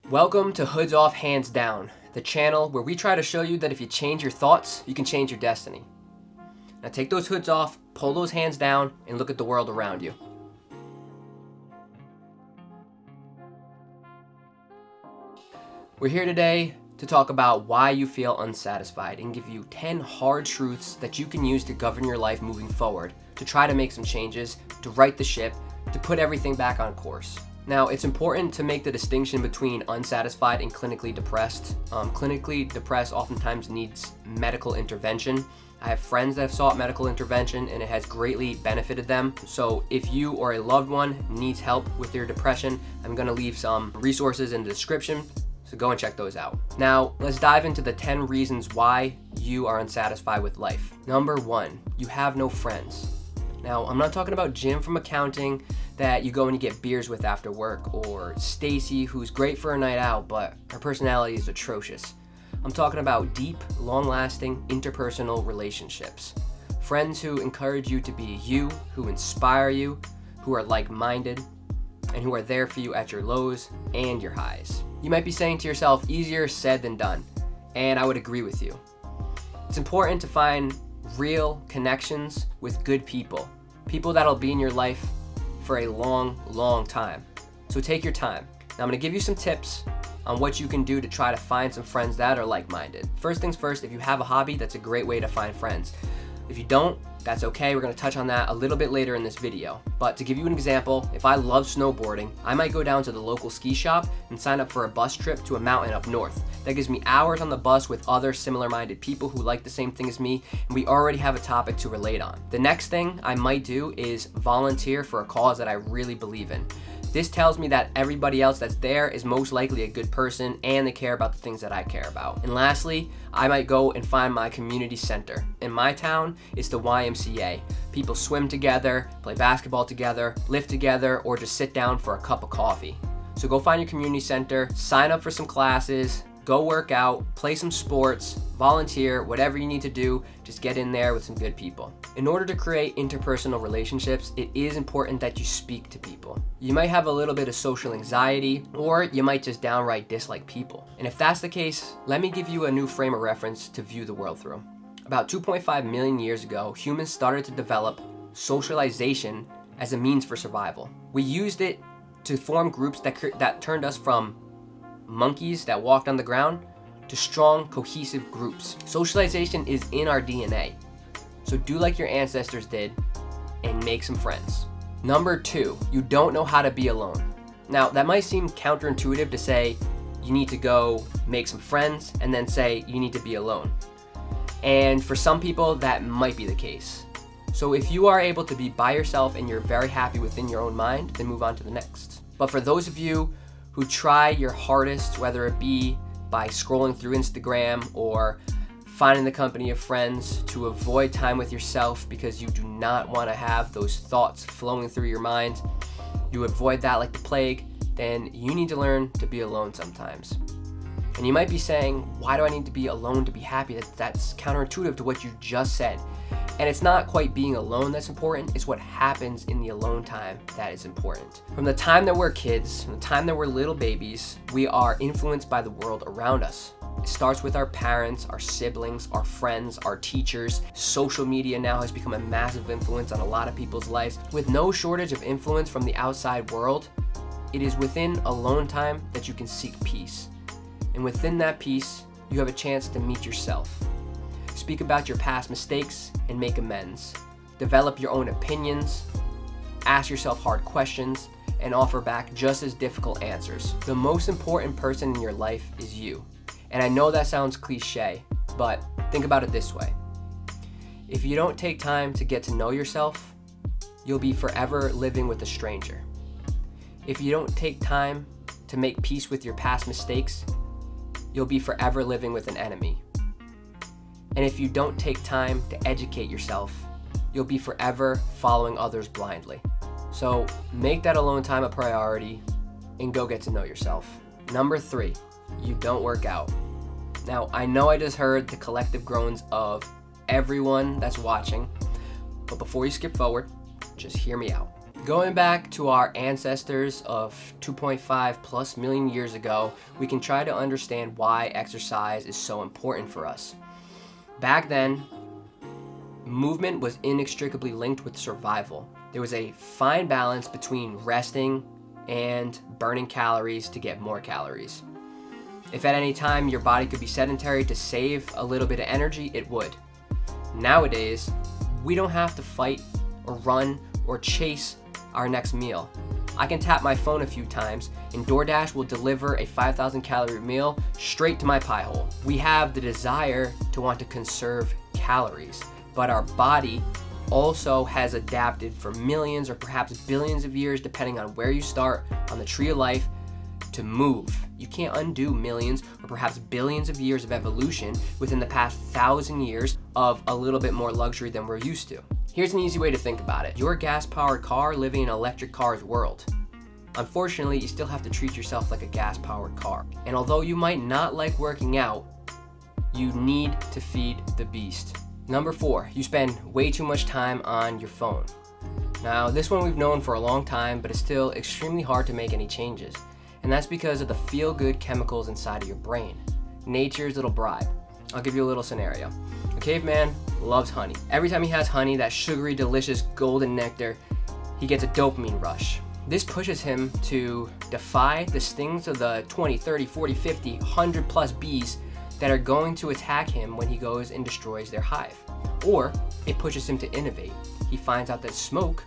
Welcome to Hoods Off Hands Down, the channel where we try to show you that if you change your thoughts, you can change your destiny. Now take those hoods off, pull those hands down, and look at the world around you. We're here today to talk about why you feel unsatisfied and give you 10 hard truths that you can use to govern your life moving forward, to try to make some changes, to right the ship, to put everything back on course. Now, it's important to make the distinction between unsatisfied and clinically depressed. Clinically depressed oftentimes needs medical intervention. I have friends that have sought medical intervention and it has greatly benefited them. So if you or a loved one needs help with their depression, I'm gonna leave some resources in the description, so go and check those out. Now, let's dive into the 10 reasons why you are unsatisfied with life. Number 1, you have no friends. Now, I'm not talking about Jim from accounting that you go and you get beers with after work, or Stacy, who's great for a night out, but her personality is atrocious. I'm talking about deep, long-lasting, interpersonal relationships. Friends who encourage you to be you, who inspire you, who are like-minded, and who are there for you at your lows and your highs. You might be saying to yourself, easier said than done, and I would agree with you. It's important to find real connections with good people, people that'll be in your life for a long, long time. So take your time. Now I'm gonna give you some tips on what you can do to try to find some friends that are like-minded. First things first, if you have a hobby, that's a great way to find friends. If you don't, that's okay. We're gonna touch on that a little bit later in this video. But to give you an example, if I love snowboarding, I might go down to the local ski shop and sign up for a bus trip to a mountain up north. That gives me hours on the bus with other similar-minded people who like the same thing as me, and we already have a topic to relate on. The next thing I might do is volunteer for a cause that I really believe in. This tells me that everybody else that's there is most likely a good person and they care about the things that I care about. And lastly, I might go and find my community center. In my town, it's the YMCA. People swim together, play basketball together, lift together, or just sit down for a cup of coffee. So go find your community center, sign up for some classes, go work out, play some sports, volunteer, whatever you need to do, just get in there with some good people. In order to create interpersonal relationships, it is important that you speak to people. You might have a little bit of social anxiety, or you might just downright dislike people. And if that's the case, let me give you a new frame of reference to view the world through. About 2.5 million years ago, humans started to develop socialization as a means for survival. We used it to form groups that turned us from monkeys that walked on the ground to strong, cohesive groups. Socialization is in our DNA. So do like your ancestors did and make some friends. Number 2, you don't know how to be alone. Now, that might seem counterintuitive to say you need to go make some friends and then say you need to be alone. And for some people, that might be the case. So if you are able to be by yourself and you're very happy within your own mind, then move on to the next. But for those of you who try your hardest, whether it be by scrolling through Instagram or finding the company of friends, to avoid time with yourself because you do not want to have those thoughts flowing through your mind, you avoid that like the plague, then you need to learn to be alone sometimes. And you might be saying, why do I need to be alone to be happy? That's counterintuitive to what you just said. And it's not quite being alone that's important, it's what happens in the alone time that is important. From the time that we're kids, from the time that we're little babies, we are influenced by the world around us. It starts with our parents, our siblings, our friends, our teachers. Social media now has become a massive influence on a lot of people's lives. With no shortage of influence from the outside world, it is within alone time that you can seek peace. And within that peace, you have a chance to meet yourself. Speak about your past mistakes and make amends. Develop your own opinions, ask yourself hard questions, and offer back just as difficult answers. The most important person in your life is you. And I know that sounds cliche, but think about it this way. If you don't take time to get to know yourself, you'll be forever living with a stranger. If you don't take time to make peace with your past mistakes, you'll be forever living with an enemy. And if you don't take time to educate yourself, you'll be forever following others blindly. So make that alone time a priority and go get to know yourself. Number 3, you don't work out. Now, I know I just heard the collective groans of everyone that's watching, but before you skip forward, just hear me out. Going back to our ancestors of 2.5 plus million years ago, we can try to understand why exercise is so important for us. Back then, movement was inextricably linked with survival. There was a fine balance between resting and burning calories to get more calories. If at any time your body could be sedentary to save a little bit of energy, it would. Nowadays, we don't have to fight or run or chase our next meal. I can tap my phone a few times and DoorDash will deliver a 5,000 calorie meal straight to my pie hole. We have the desire to want to conserve calories, but our body also has adapted for millions or perhaps billions of years, depending on where you start on the tree of life, to move. You can't undo millions or perhaps billions of years of evolution within the past 1,000 years of a little bit more luxury than we're used to. Here's an easy way to think about it. You're a gas-powered car living in an electric car's world. Unfortunately, you still have to treat yourself like a gas-powered car. And although you might not like working out, you need to feed the beast. Number 4, you spend way too much time on your phone. Now, this one we've known for a long time, but it's still extremely hard to make any changes. And that's because of the feel-good chemicals inside of your brain. Nature's little bribe. I'll give you a little scenario. A caveman loves honey. Every time he has honey, that sugary, delicious, golden nectar, he gets a dopamine rush. This pushes him to defy the stings of the 20, 30, 40, 50, 100 plus bees that are going to attack him when he goes and destroys their hive. Or it pushes him to innovate. He finds out that smoke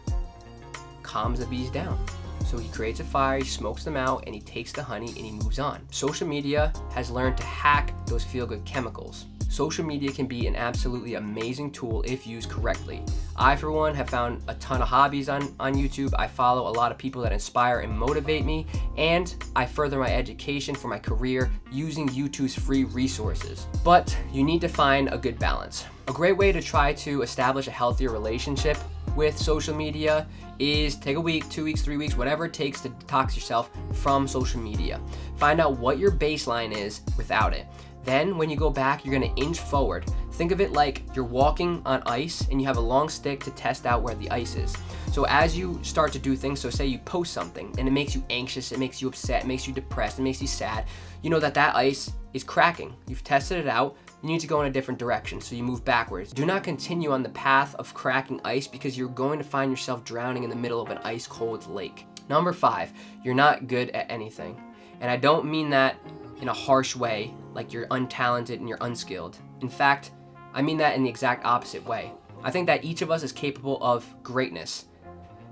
calms the bees down. So he creates a fire, he smokes them out, and he takes the honey and he moves on. Social media has learned to hack those feel-good chemicals. Social media can be an absolutely amazing tool if used correctly. I, for one, have found a ton of hobbies on YouTube. I follow a lot of people that inspire and motivate me, and I further my education for my career using YouTube's free resources. But you need to find a good balance. A great way to try to establish a healthier relationship with social media is take a week, 2 weeks, 3 weeks, whatever it takes to detox yourself from social media. Find out what your baseline is without it. Then when you go back, you're gonna inch forward. Think of it like you're walking on ice and you have a long stick to test out where the ice is. So as you start to do things, so say you post something and it makes you anxious, it makes you upset, it makes you depressed, it makes you sad, you know that ice is cracking. You've tested it out, you need to go in a different direction, so you move backwards. Do not continue on the path of cracking ice because you're going to find yourself drowning in the middle of an ice cold lake. Number 5, you're not good at anything. And I don't mean that in a harsh way, like you're untalented and you're unskilled. In fact, I mean that in the exact opposite way. I think that each of us is capable of greatness.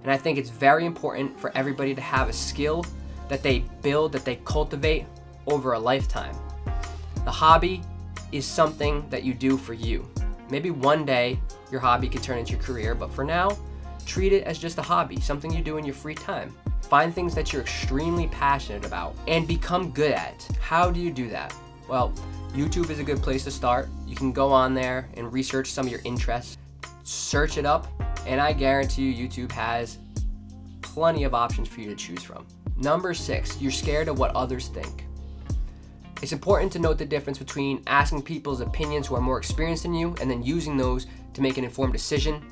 And I think it's very important for everybody to have a skill that they build, that they cultivate over a lifetime. The hobby is something that you do for you. Maybe one day your hobby could turn into your career, but for now, treat it as just a hobby, something you do in your free time. Find things that you're extremely passionate about and become good at. How do you do that? Well, YouTube is a good place to start. You can go on there and research some of your interests, search it up, and I guarantee you YouTube has plenty of options for you to choose from. Number 6, you're scared of what others think. It's important to note the difference between asking people's opinions who are more experienced than you and then using those to make an informed decision,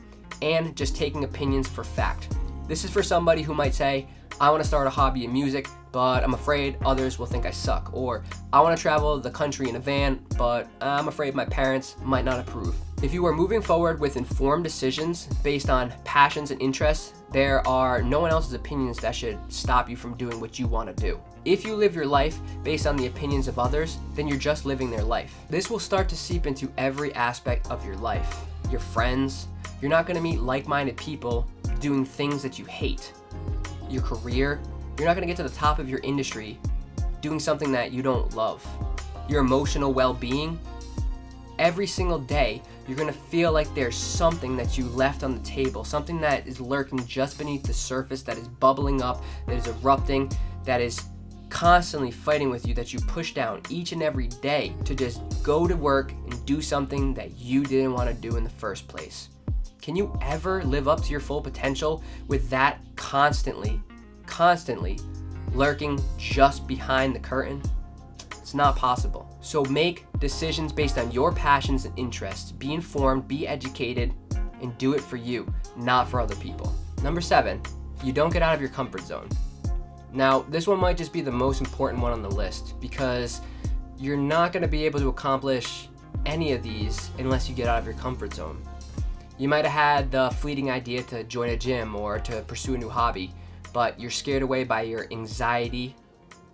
and just taking opinions for fact. This is for somebody who might say, I want to start a hobby in music, but I'm afraid others will think I suck. Or I want to travel the country in a van, but I'm afraid my parents might not approve. If you are moving forward with informed decisions based on passions and interests, there are no one else's opinions that should stop you from doing what you want to do. If you live your life based on the opinions of others, then you're just living their life. This will start to seep into every aspect of your life. Your friends, you're not going to meet like-minded people doing things that you hate. Your career, you're not going to get to the top of your industry doing something that you don't love. Your emotional well-being, every single day, you're going to feel like there's something that you left on the table, something that is lurking just beneath the surface, that is bubbling up, that is erupting, that is constantly fighting with you, that you push down each and every day to just go to work and do something that you didn't want to do in the first place. Can you ever live up to your full potential with that constantly lurking just behind the curtain? It's not possible. So make decisions based on your passions and interests. Be informed, be educated, and do it for you, not for other people. Number 7, you don't get out of your comfort zone. Now, this one might just be the most important one on the list because you're not going to be able to accomplish any of these unless you get out of your comfort zone. You might have had the fleeting idea to join a gym or to pursue a new hobby, but you're scared away by your anxiety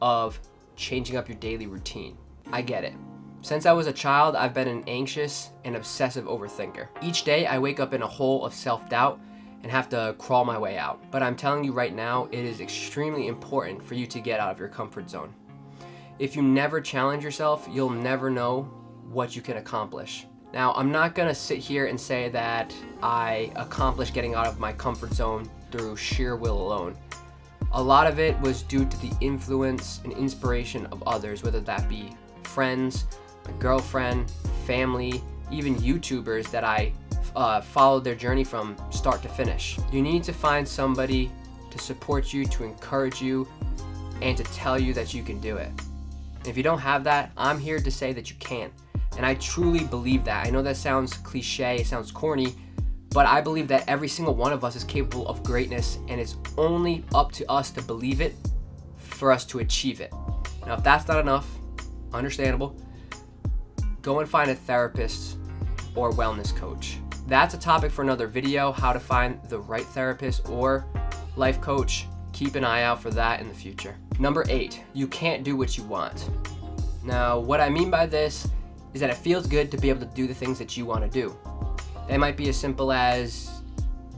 of changing up your daily routine. I get it. Since I was a child, I've been an anxious and obsessive overthinker. Each day I wake up in a hole of self-doubt and have to crawl my way out. But I'm telling you right now, it is extremely important for you to get out of your comfort zone. If you never challenge yourself, you'll never know what you can accomplish. Now, I'm not gonna sit here and say that I accomplished getting out of my comfort zone through sheer will alone. A lot of it was due to the influence and inspiration of others, whether that be friends, my girlfriend, family, even YouTubers that I followed their journey from start to finish. You need to find somebody to support you, to encourage you, and to tell you that you can do it. And if you don't have that, I'm here to say that you can. And I truly believe that. I know that sounds cliche, it sounds corny, but I believe that every single one of us is capable of greatness, and it's only up to us to believe it for us to achieve it. Now, if that's not enough, understandable, go and find a therapist or wellness coach. That's a topic for another video, how to find the right therapist or life coach. Keep an eye out for that in the future. Number 8, you can't do what you want. Now, what I mean by this is that it feels good to be able to do the things that you want to do. That might be as simple as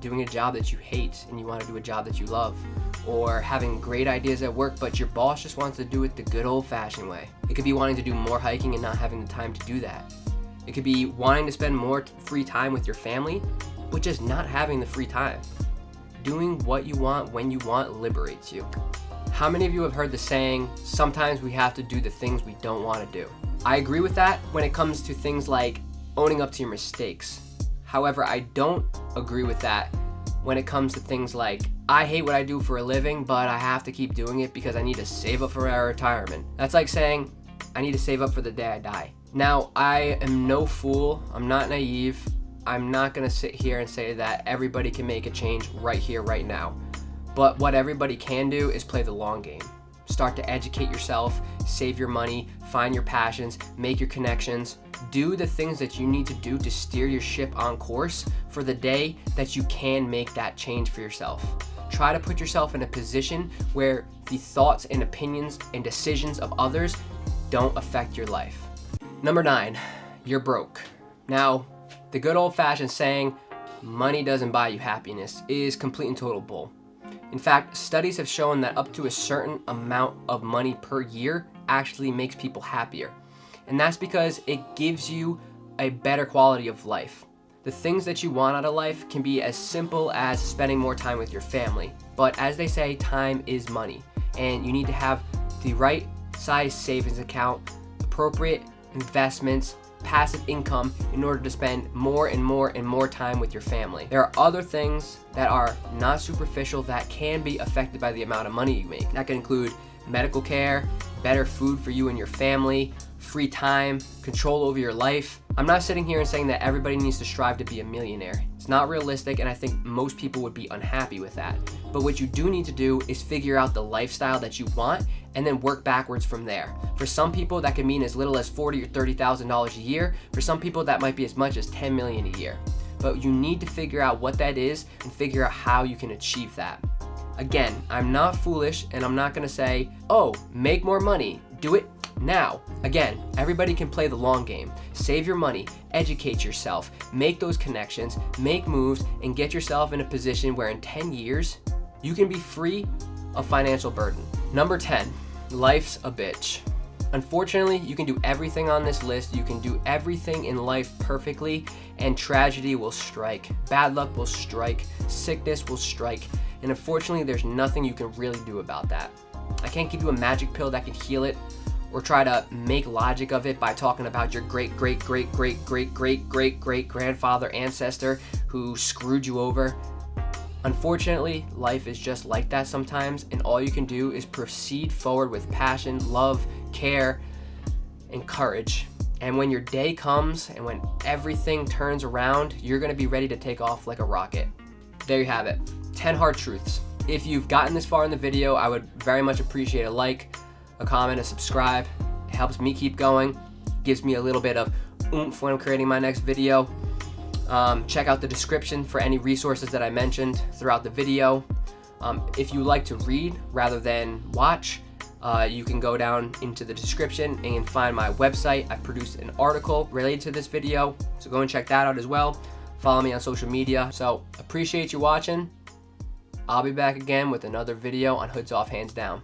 doing a job that you hate and you want to do a job that you love, or having great ideas at work but your boss just wants to do it the good old-fashioned way. It could be wanting to do more hiking and not having the time to do that. It could be wanting to spend more free time with your family but just not having the free time. Doing what you want when you want liberates you. How many of you have heard the saying, sometimes we have to do the things we don't want to do? I agree with that when it comes to things like owning up to your mistakes. However, I don't agree with that when it comes to things like, I hate what I do for a living, but I have to keep doing it because I need to save up for my retirement. That's like saying, I need to save up for the day I die. Now, I am no fool. I'm not naive. I'm not gonna sit here and say that everybody can make a change right here, right now. But what everybody can do is play the long game. Start to educate yourself, save your money, find your passions, make your connections, do the things that you need to do to steer your ship on course for the day that you can make that change for yourself. Try to put yourself in a position where the thoughts and opinions and decisions of others don't affect your life. Number 9, you're broke. Now, the good old-fashioned saying, money doesn't buy you happiness, is complete and total bull. In fact, studies have shown that up to a certain amount of money per year actually makes people happier. And that's because it gives you a better quality of life. The things that you want out of life can be as simple as spending more time with your family. But as they say, time is money. And you need to have the right size savings account, appropriate investments, passive income in order to spend more and more and more time with your family. There are other things that are not superficial that can be affected by the amount of money you make. That can include medical care, better food for you and your family, free time, control over your life. I'm not sitting here and saying that everybody needs to strive to be a millionaire. It's not realistic, and I think most people would be unhappy with that. But what you do need to do is figure out the lifestyle that you want and then work backwards from there. For some people, that can mean as little as $40,000 or $30,000 a year. For some people, that might be as much as $10 million a year. But you need to figure out what that is and figure out how you can achieve that. Again, I'm not foolish, and I'm not gonna say, oh, make more money, do it now. Again, everybody can play the long game. Save your money, educate yourself, make those connections, make moves, and get yourself in a position where in 10 years, you can be free of financial burden. Number 10, life's a bitch. Unfortunately, you can do everything on this list. You can do everything in life perfectly, and tragedy will strike. Bad luck will strike. Sickness will strike. And unfortunately, there's nothing you can really do about that. I can't give you a magic pill that can heal it, or try to make logic of it by talking about your great grandfather ancestor who screwed you over. Unfortunately, life is just like that sometimes, and all you can do is proceed forward with passion, love, care, and courage. And when your day comes and when everything turns around, you're gonna be ready to take off like a rocket. There you have it. 10 hard truths. If you've gotten this far in the video, I would very much appreciate a like, a comment, a subscribe. It helps me keep going, gives me a little bit of oomph when I'm creating my next video. Check out the description for any resources that I mentioned throughout the video. If you like to read rather than watch, you can go down into the description and find my website. I've produced an article related to this video, so go and check that out as well. Follow me on social media. So appreciate you watching. I'll be back again with another video on Hoods Off, Hands Down.